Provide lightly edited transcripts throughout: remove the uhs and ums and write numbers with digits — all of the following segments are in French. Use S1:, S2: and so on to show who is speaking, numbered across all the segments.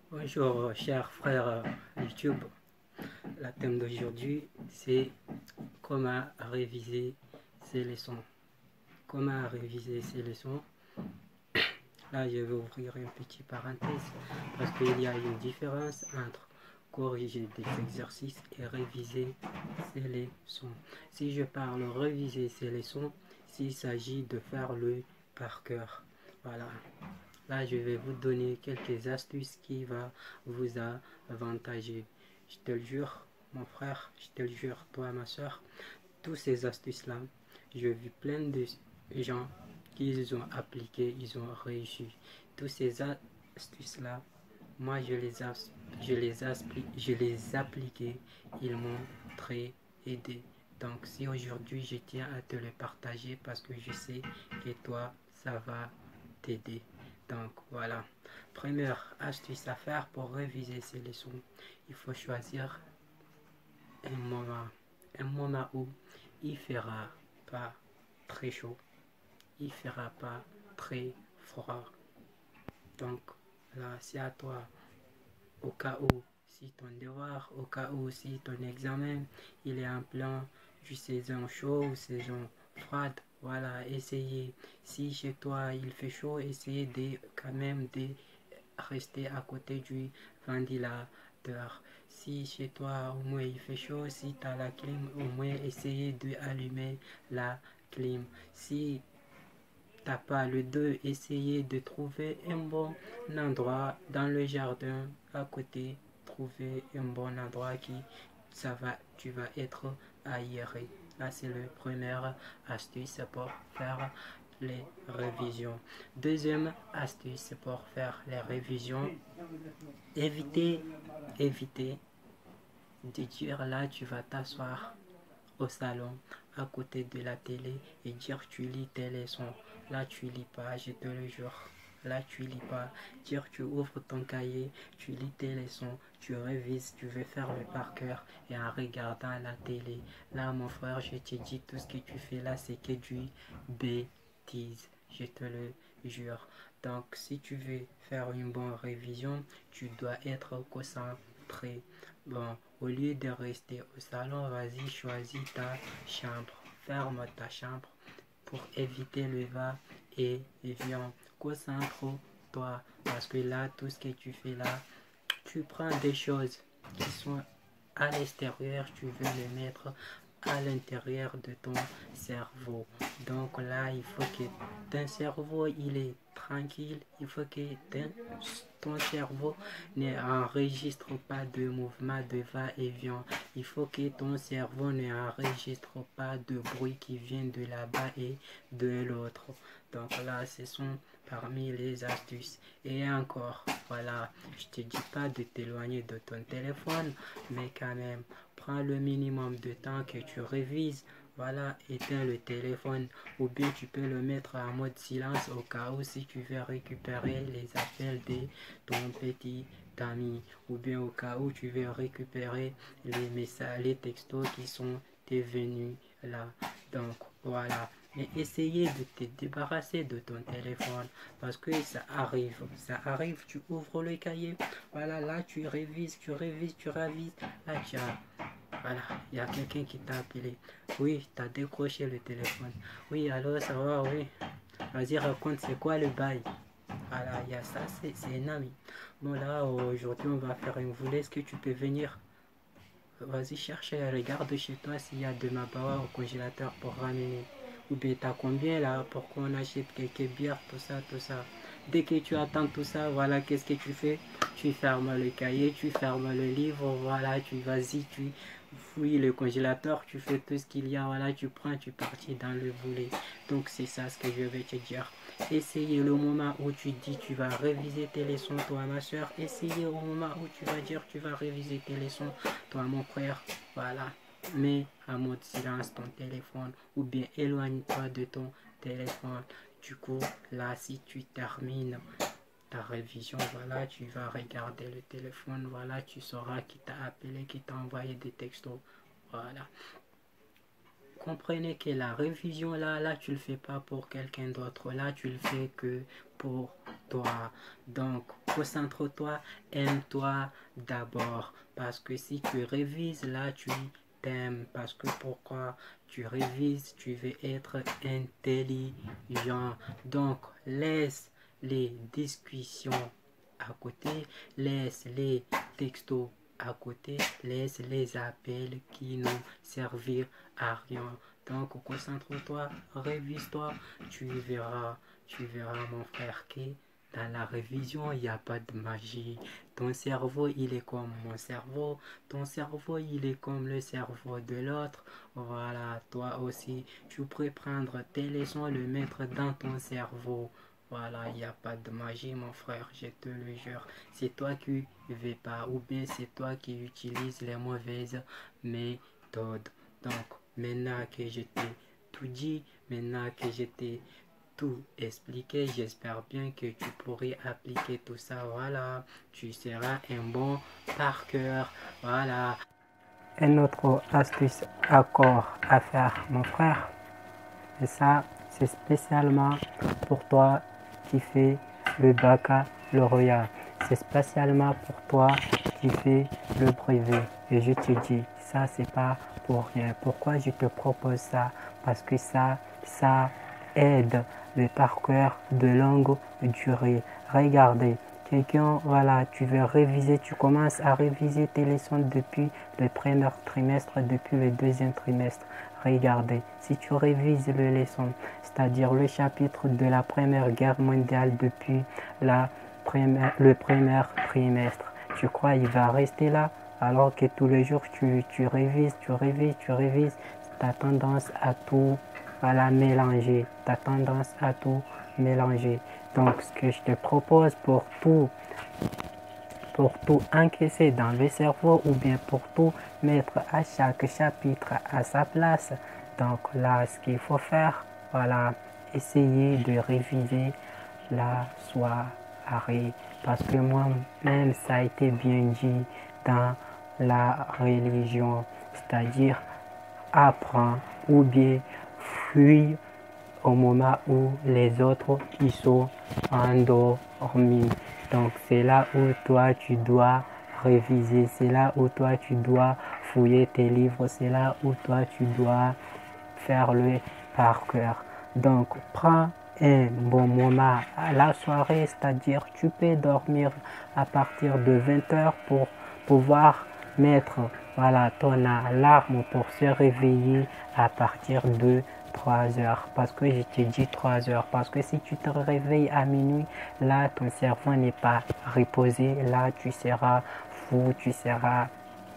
S1: Bonjour chers frères YouTube, la thème d'aujourd'hui c'est comment réviser ses leçons. Comment réviser ses leçons. Là je vais ouvrir une petite parenthèse parce qu'il y a une différence entre corriger des exercices et réviser ses leçons. Si je parle réviser ses leçons, s'il s'agit de faire le par cœur. Voilà. Là, je vais vous donner quelques astuces qui vont vous avantager. Je te le jure, mon frère, je te le jure, toi, ma soeur, toutes ces astuces-là, j'ai vu plein de gens qui les ont appliquées, ils ont réussi. Toutes ces astuces-là, moi, je les appliquées, ils m'ont très aidé. Donc, si aujourd'hui, je tiens à te le partager parce que je sais que toi, ça va t'aider. Donc, voilà. Première astuce à faire pour réviser ces leçons, il faut choisir un moment où il fera pas très chaud, il fera pas très froid. Donc, là, c'est à toi. Au cas où, si ton devoir, au cas où, si ton examen, il est en plein du saison chaud ou saison froide, voilà, essayez. Si chez toi il fait chaud, essayez de quand même de rester à côté du ventilateur. Si chez toi au moins il fait chaud, si tu as la clim, au moins essayez d'allumer la clim. Si t'as pas le 2, essayez de trouver un bon endroit dans le jardin à côté. Trouver un bon endroit qui tu vas être aéré. Là, c'est la première astuce pour faire les révisions. Deuxième astuce pour faire les révisions, éviter de dire là, tu vas t'asseoir au salon à côté de la télé et dire tu lis tes leçons. Là tu lis pas, je te le jure. Là tu lis pas. Dire tu ouvres ton cahier, tu lis tes leçons, tu révises, tu veux faire le par cœur et en regardant la télé. Là mon frère, je te dis tout ce que tu fais là c'est que du bêtise. Je te le jure. Donc si tu veux faire une bonne révision, tu dois être concentré. Bon, au lieu de rester au salon, vas-y, choisis ta chambre. Ferme ta chambre pour éviter le va-et-vient. Concentre-toi parce que là, tout ce que tu fais là, tu prends des choses qui sont à l'extérieur, tu veux les mettre à l'intérieur de ton cerveau. Donc là, il faut que ton cerveau, il est tranquille. Il faut que ton cerveau n'enregistre pas de mouvement de va-et-vient. Il faut que ton cerveau n'enregistre pas de bruit qui vient de là-bas et de l'autre. Donc là, ce sont parmi les astuces. Et encore, voilà, je te dis pas de t'éloigner de ton téléphone, mais quand même, prends le minimum de temps que tu révises. Voilà, éteins le téléphone ou bien tu peux le mettre en mode silence au cas où si tu veux récupérer les appels de ton petit ami ou bien au cas où tu veux récupérer les messages, les textos qui sont devenus là. Donc voilà. Mais essayez de te débarrasser de ton téléphone parce que ça arrive, tu ouvres le cahier, voilà, là tu révises, là tu as, voilà, il y a quelqu'un qui t'a appelé, oui, tu as décroché le téléphone, oui, alors ça va, oui, vas-y raconte, c'est quoi le bail, voilà, il y a ça, c'est un ami, bon là, aujourd'hui on va faire une voulée, est-ce que tu peux venir? Vas-y, cherche, regarde chez toi s'il y a de ma bawa au congélateur pour ramener. Ou bien t'as combien là pour qu'on achète quelques bières, tout ça, tout ça. Dès que tu attends tout ça, voilà, qu'est-ce que tu fais? Tu fermes le cahier, tu fermes le livre, voilà, tu fouilles le congélateur, tu fais tout ce qu'il y a, voilà, tu prends, tu partis dans le boulet. Donc c'est ça ce que je vais te dire. Essayez le moment où tu dis tu vas réviser tes leçons, toi ma soeur. Essayez au moment où tu vas dire tu vas réviser tes leçons, toi mon frère. Voilà. Mets en mode silence ton téléphone ou bien éloigne-toi de ton téléphone. Du coup, là, si tu termines ta révision, voilà, tu vas regarder le téléphone, voilà, tu sauras qui t'a appelé, qui t'a envoyé des textos. Voilà. Comprenez que la révision là tu le fais pas pour quelqu'un d'autre, là tu le fais que pour toi. Donc, concentre-toi, aime-toi d'abord. Parce que si tu révises, là, tu t'aimes. Parce que pourquoi tu révises, tu veux être intelligent. Donc, laisse les discussions à côté, laisse les textos à côté, laisse les appels qui n'ont servi à rien. Donc, concentre-toi, révise-toi, tu verras mon frère, que dans la révision, il n'y a pas de magie. Ton cerveau, il est comme mon cerveau. Ton cerveau, il est comme le cerveau de l'autre. Voilà, toi aussi, tu peux prendre tes leçons, le mettre dans ton cerveau. Voilà, il n'y a pas de magie, mon frère, je te le jure. C'est toi qui ne veux pas, ou bien c'est toi qui utilises les mauvaises méthodes. Donc, maintenant que je t'ai tout dit, maintenant que je t'ai tout expliqué, j'espère bien que tu pourrais appliquer tout ça. Voilà, tu seras un bon parqueur. Voilà. Une autre astuce encore à faire, mon frère, et ça, c'est spécialement pour toi qui fais le baccalauréat. C'est spécialement pour toi qui fais le brevet. Et je te dis, ça, c'est pas pour rien. Pourquoi je te propose ça? Parce que ça aide le parcours de longue durée. Regardez, quelqu'un, voilà, tu veux réviser, tu commences à réviser tes leçons depuis le premier trimestre, depuis le deuxième trimestre. Regardez, si tu révises les leçons, c'est-à-dire le chapitre de la Première Guerre mondiale depuis le premier trimestre, tu crois qu'il va rester là? Alors que tous les jours tu révises, tu révises, tu as tendance à tout mélanger. Tu as tendance à tout mélanger. Donc, ce que je te propose pour tout encaisser dans le cerveau, ou bien pour tout mettre à chaque chapitre à sa place. Donc là, ce qu'il faut faire, voilà, essayer de réviser la soirée. Parce que moi-même, ça a été bien dit dans la religion, c'est-à-dire apprends ou bien fuis au moment où les autres ils sont endormis. Donc c'est là où toi tu dois réviser, c'est là où toi tu dois fouiller tes livres, c'est là où toi tu dois faire le par cœur. Donc prends un bon moment à la soirée, c'est-à-dire tu peux dormir à partir de 20h pour pouvoir mettre ton alarme pour se réveiller à partir de 3 heures. Parce que je te dis 3 heures. Parce que si tu te réveilles à minuit, là, ton cerveau n'est pas reposé. Là, tu seras fou,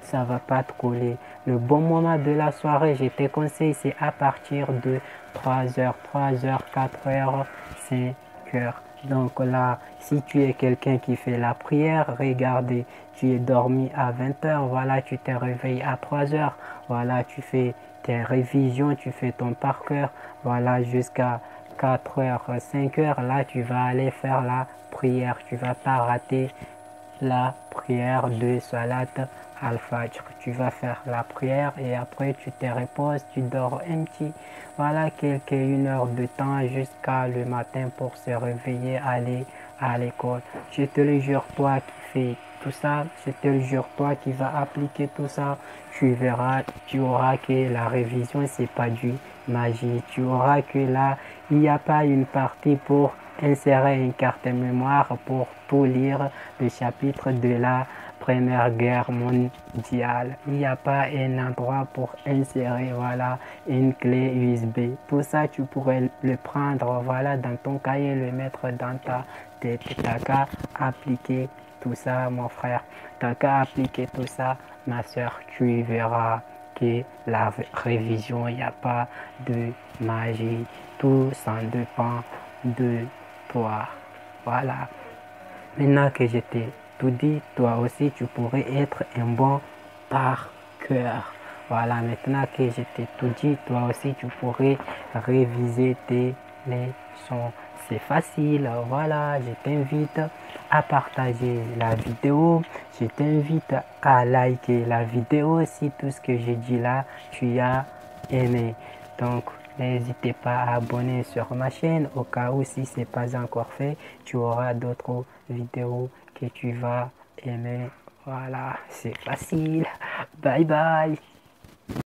S1: ça va pas te coller. Le bon moment de la soirée, je te conseille, c'est à partir de 3 heures, 3 heures, 4 heures, 5 heures. Donc là, si tu es quelqu'un qui fait la prière, regardez, tu es dormi à 20 heures, voilà, tu te réveilles à 3 heures, voilà, tu fais tes révisions, tu fais ton par cœur, voilà, jusqu'à 4 heures, 5 heures, là, tu vas aller faire la prière, tu vas pas rater la prière de Salat al-Fajr. Tu vas faire la prière et après tu te reposes, tu dors un petit, voilà, une heure de temps jusqu'à le matin pour se réveiller, aller à l'école. Je te le jure, toi qui fais tout ça, je te le jure, toi qui vas appliquer tout ça, tu verras, tu auras que la révision, c'est pas du magie. Tu auras que là, il n'y a pas une partie pour insérer une carte mémoire pour tout lire le chapitre de la Première Guerre mondiale. Il n'y a pas un endroit pour insérer une clé USB. Tout ça, tu pourrais le prendre dans ton cahier, le mettre dans ta tête. Tu n'as qu'à appliquer tout ça, mon frère. Tu n'as qu'à appliquer tout ça, ma soeur. Tu verras que la révision, il n'y a pas de magie. Tout ça dépend de toi. Voilà. Maintenant que je t'ai tout dit, toi aussi tu pourrais être un bon par cœur. Voilà, maintenant que je t'ai tout dit, toi aussi tu pourrais réviser tes leçons. C'est facile, voilà, je t'invite à partager la vidéo, je t'invite à liker la vidéo si tout ce que j'ai dit là, tu as aimé. Donc, N'hésitez pas à abonner sur ma chaîne au cas où si ce n'est pas encore fait, tu auras d'autres vidéos que tu vas aimer. Voilà, c'est facile. Bye bye.